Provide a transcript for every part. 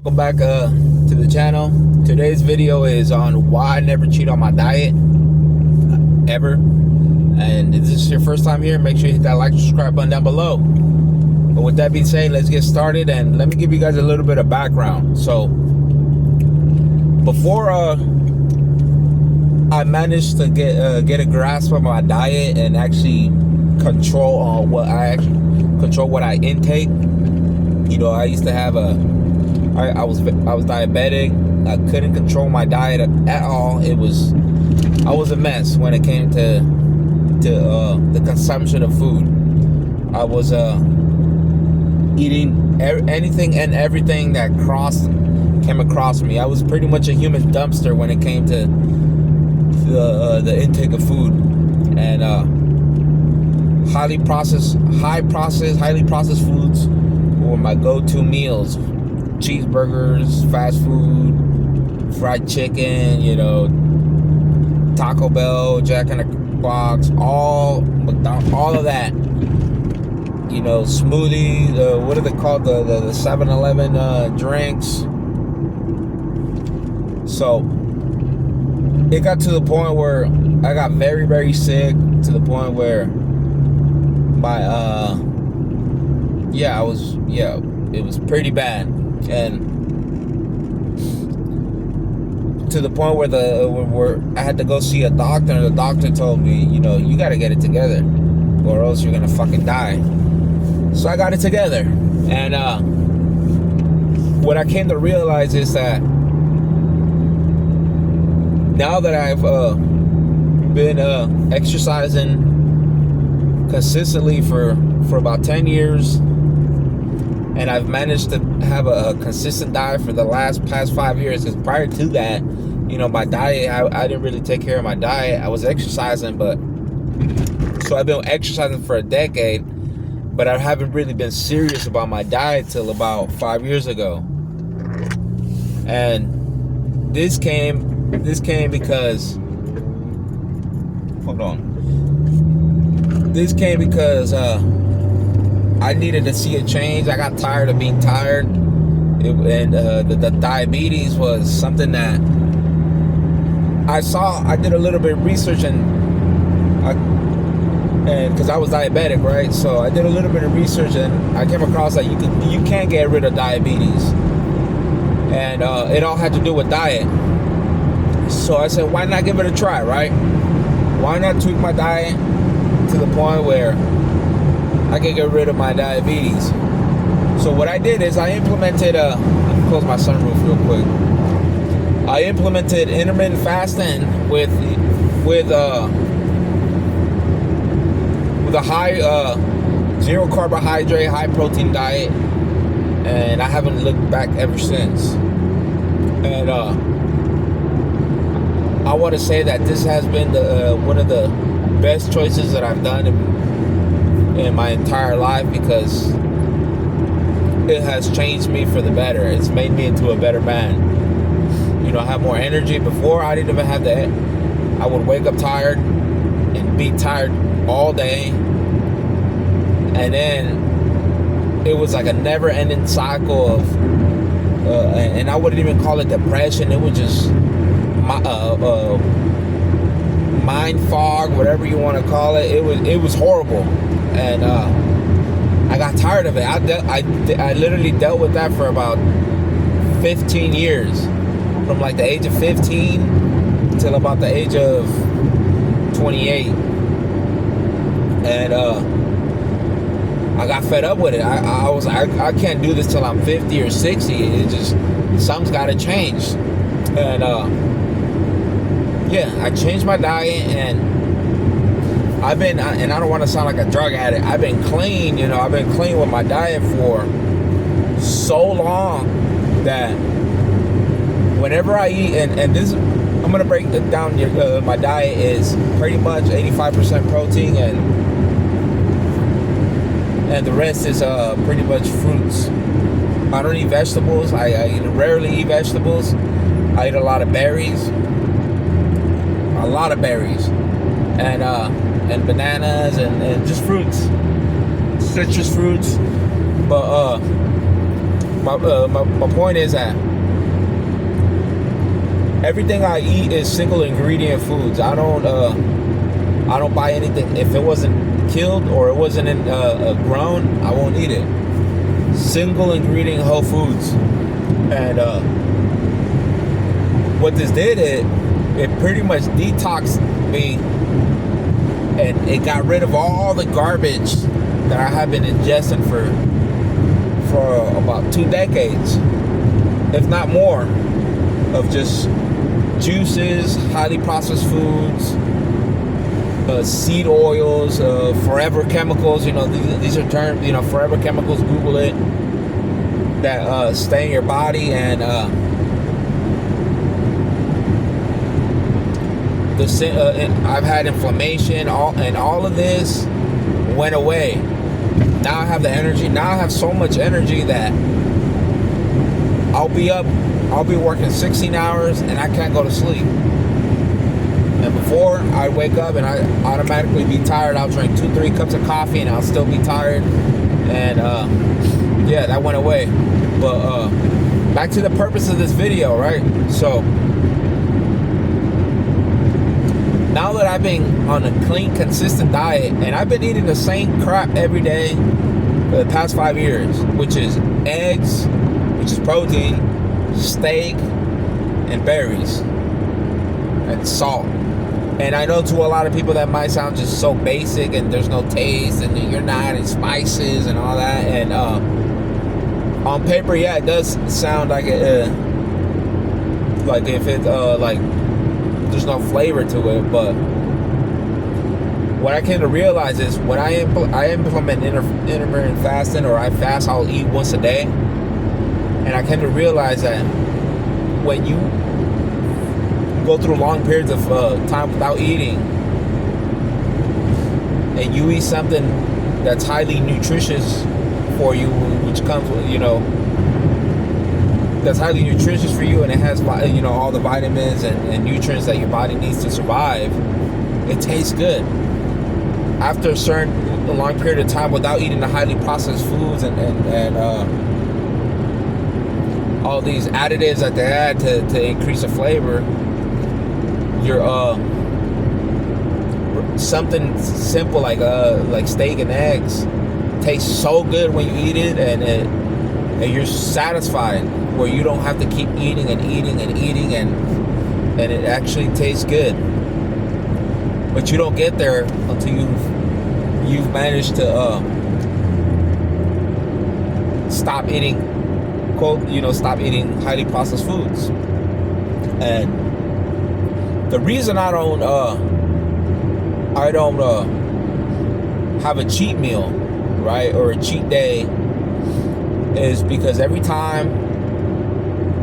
Welcome back to the channel. Today's video is on why I never cheat on my diet ever. And if this is your first time here, make sure you hit that like and subscribe button down below. But with that being said, let's get started and let me give you guys a little bit of background. So before I managed to get a grasp of my diet and actually control what I intake. You know, I used to have I was diabetic. I couldn't control my diet at all. I was a mess when it came to the consumption of food. I was eating anything and everything that came across me. I was pretty much a human dumpster when it came to the intake of food, and highly processed foods were my go-to meals. Cheeseburgers, fast food, fried chicken, you know, Taco Bell, Jack in the Box, all of that. You know, smoothies, what are they called? The 7-Eleven drinks. So it got to the point where I got very, very sick, to the point where it was pretty bad. And to the point where I had to go see a doctor, and the doctor told me, you know, you got to get it together or else you're gonna fucking die. So I got it together, and what I came to realize is that now that I've been exercising consistently for about 10 years, and I've managed to have a consistent diet for the past 5 years. Because prior to that, you know, my diet, I didn't really take care of my diet. I was exercising, so I've been exercising for a decade, but I haven't really been serious about my diet till about 5 years ago. And this came because, hold on. This came because I needed to see a change. I got tired of being tired, the diabetes was something that I saw. I did a little bit of research, and because I was diabetic, right? So I did a little bit of research, and I came across that you can't get rid of diabetes, and it all had to do with diet. So I said, why not give it a try, right? Why not tweak my diet to the point where I can get rid of my diabetes? So what I did is I implemented let me close my sunroof real quick. I implemented intermittent fasting with a high zero carbohydrate, high protein diet, and I haven't looked back ever since. And I want to say that this has been one of the best choices that I've done in my entire life, because it has changed me for the better. It's made me into a better man. You know, I have more energy. Before, I didn't even have that. I would wake up tired and be tired all day, and then it was like a never-ending cycle of and I wouldn't even call it depression. It was just mind fog, whatever you want to call it. It was horrible, and I got tired of it. I literally dealt with that for about 15 years, from like the age of 15 till about the age of 28, and I got fed up with it. I was like, I can't do this till I'm 50 or 60. It just, something's got to change, and I changed my diet, and I don't want to sound like a drug addict. I've been clean, you know. I've been clean with my diet for so long that whenever I eat, and this, I'm gonna break it down. My diet is pretty much 85% protein, and the rest is pretty much fruits. I don't eat vegetables. I rarely eat vegetables. I eat a lot of berries. And bananas and just fruits, citrus fruits. But my point is that everything I eat is single ingredient foods. I don't buy anything if it wasn't killed or it wasn't grown. I won't eat it. Single ingredient whole foods. And what this did, it pretty much detoxed me, and it got rid of all the garbage that I have been ingesting for about 2 decades, if not more, of just juices, highly processed foods, seed oils, forever chemicals. These are terms. Forever chemicals. Google it. That stay in your body, and I've had inflammation. All of this went away. Now I have the energy. Now I have so much energy that I'll be working 16 hours and I can't go to sleep. And before, I wake up and I automatically be tired. I'll drink 2-3 cups of coffee and I'll still be tired. And yeah, that went away. But back to the purpose of this video, right? So now that I've been on a clean, consistent diet, and I've been eating the same crap every day for the past 5 years, which is eggs, which is protein, steak, and berries, and salt. And I know to a lot of people that might sound just so basic, and there's no taste, and you're not adding spices and all that. And on paper, yeah, it does sound like like if it like there's no flavor to it. But what I came to realize is when I implement intermittent fasting, or I fast, I'll eat once a day. And I came to realize that when you go through long periods of time without eating, and you eat something that's highly nutritious for you, which comes with, that's highly nutritious for you, and it has, all the vitamins and nutrients that your body needs to survive, it tastes good. After a long period of time without eating the highly processed foods and all these additives that they add to increase the flavor, your something simple like steak and eggs tastes so good when you eat it, and you're satisfied, where you don't have to keep eating and eating and eating, and it actually tastes good. But you don't get there until you've managed to stop eating highly processed foods. And the reason I don't have a cheat meal, right, or a cheat day, is because every time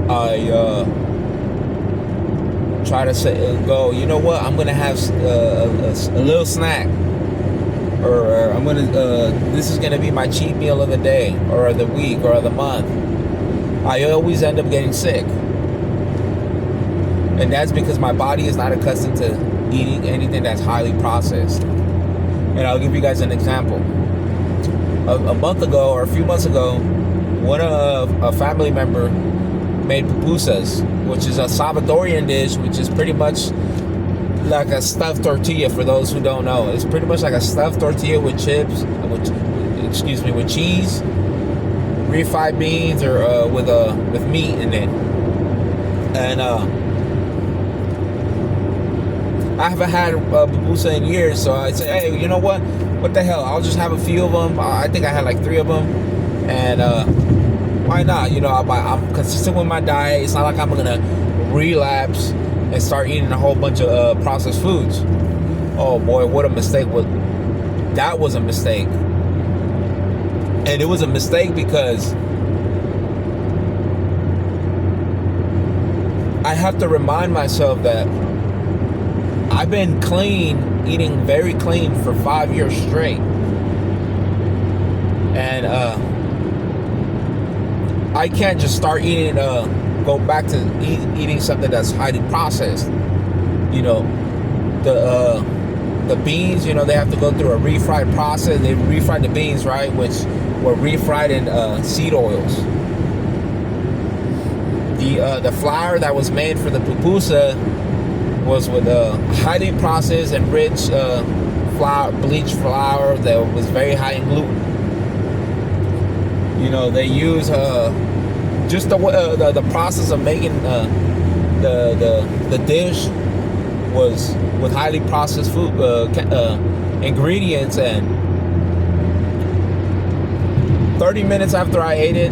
I try to go, you know what, I'm gonna have a little snack, or I'm gonna this is gonna be my cheat meal of the day, or of the week, or of the month, I always end up getting sick. And that's because my body is not accustomed to eating anything that's highly processed. And I'll give you guys an example. A month ago, or a few months ago, a family member made pupusas, which is a Salvadorian dish, which is pretty much like a stuffed tortilla. For those who don't know, it's pretty much like a stuffed tortilla with chips, with cheese, refried beans, or with meat in it. And I haven't had pupusa in years, so I said, hey, you know what the hell, I'll just have a few of them. I think I had like 3 of them, and why not? I'm consistent with my diet. It's not like I'm gonna relapse and start eating a whole bunch of processed foods. Oh boy, what a mistake. That was a mistake. And it was a mistake because I have to remind myself that I've been clean, eating very clean for 5 years straight. And I can't just start eating, go back to eating something that's highly processed. The beans, they have to go through a refried process. They refried the beans, right, which were refried in seed oils. The flour that was made for the pupusa was with highly processed and rich flour, bleached flour that was very high in gluten. You know, they use just the process of making the dish was with highly processed food ingredients. And 30 minutes after I ate it,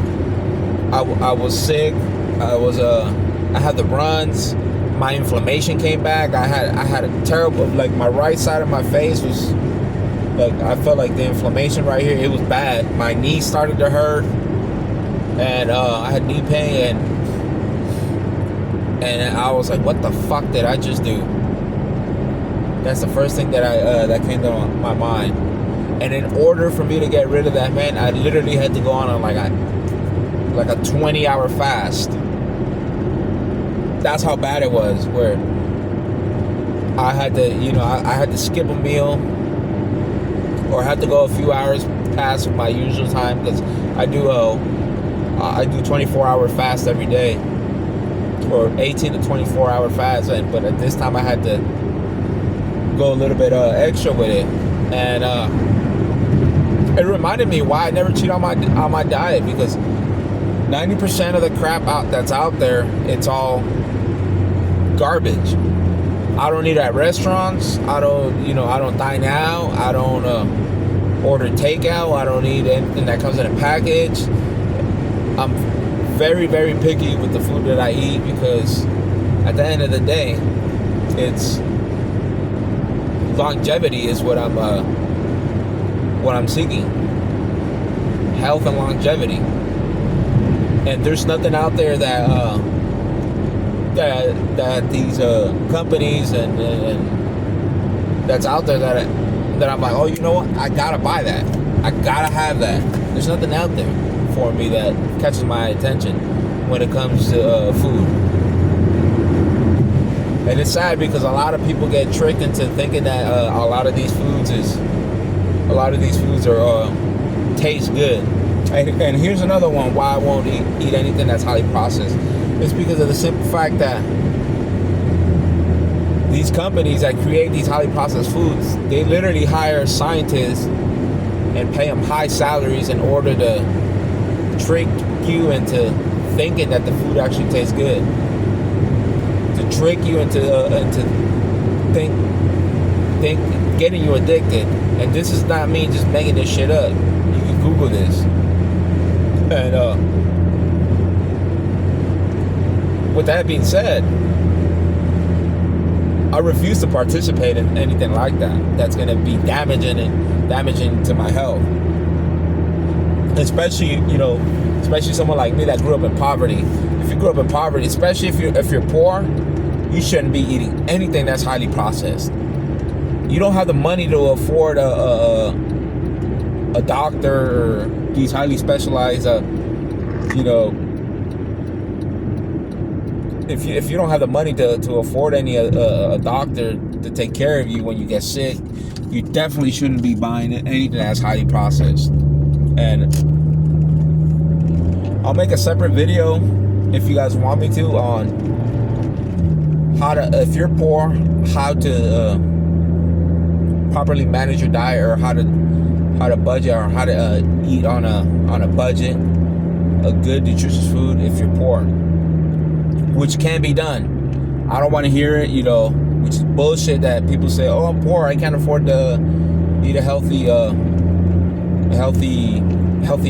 I was sick. I had the runs. My inflammation came back. I had a terrible, like, my right side of my face was like, I felt like the inflammation right here, it was bad. My knee started to hurt, and I had knee pain, and I was like, what the fuck did I just do? That's the first thing that came to my mind. And in order for me to get rid of that, man, I literally had to go on like a 20-hour fast. That's how bad it was, where I had to, I had to skip a meal, or I had to go a few hours past my usual time, because I do 24-hour fast every day, or 18 to 24-hour fast. But at this time I had to go a little bit extra with it, and it reminded me why I never cheat on my diet, because 90% of the crap that's out there, it's all garbage. I don't eat at restaurants. I don't dine out. I don't order takeout. I don't eat anything that comes in a package. I'm very, very picky with the food that I eat, because at the end of the day, it's longevity is what I'm seeking. Health and longevity. And there's nothing out there that these companies and that's out there that I'm like, oh, you know what? I gotta buy that. I gotta have that. There's nothing out there for me that catches my attention when it comes to food. And it's sad, because a lot of people get tricked into thinking that a lot of these foods are taste good. And here's another one why I won't eat anything that's highly processed. It's because of the simple fact that these companies that create these highly processed foods, they literally hire scientists and pay them high salaries in order to trick you into thinking that the food actually tastes good. To trick you into getting you addicted. And this is not me just making this shit up. You can Google this. And with that being said, I refuse to participate in anything like that. That's going to be damaging to my health. Especially someone like me that grew up in poverty. If you grew up in poverty, especially if you're poor, you shouldn't be eating anything that's highly processed. You don't have the money to afford a doctor or these highly specialized, if you don't have the money to afford a doctor to take care of you when you get sick, you definitely shouldn't be buying anything that's highly processed. And I'll make a separate video, if you guys want me to, on how to, if you're poor, how to properly manage your diet, or how to budget, or how to eat on a budget, a good nutritious food if you're poor, which can be done. I don't want to hear it, which is bullshit that people say, oh, I'm poor, I can't afford to eat a healthy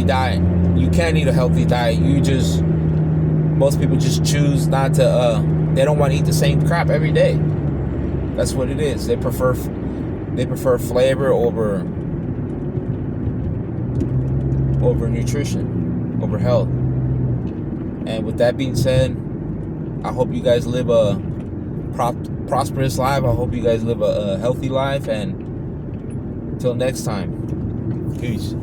diet. You can eat a healthy diet. Most people just choose not to, they don't want to eat the same crap every day. That's what it is. They prefer flavor over nutrition, over health. And with that being said, I hope you guys live a prosperous life. I hope you guys live a healthy life. And until next time, peace.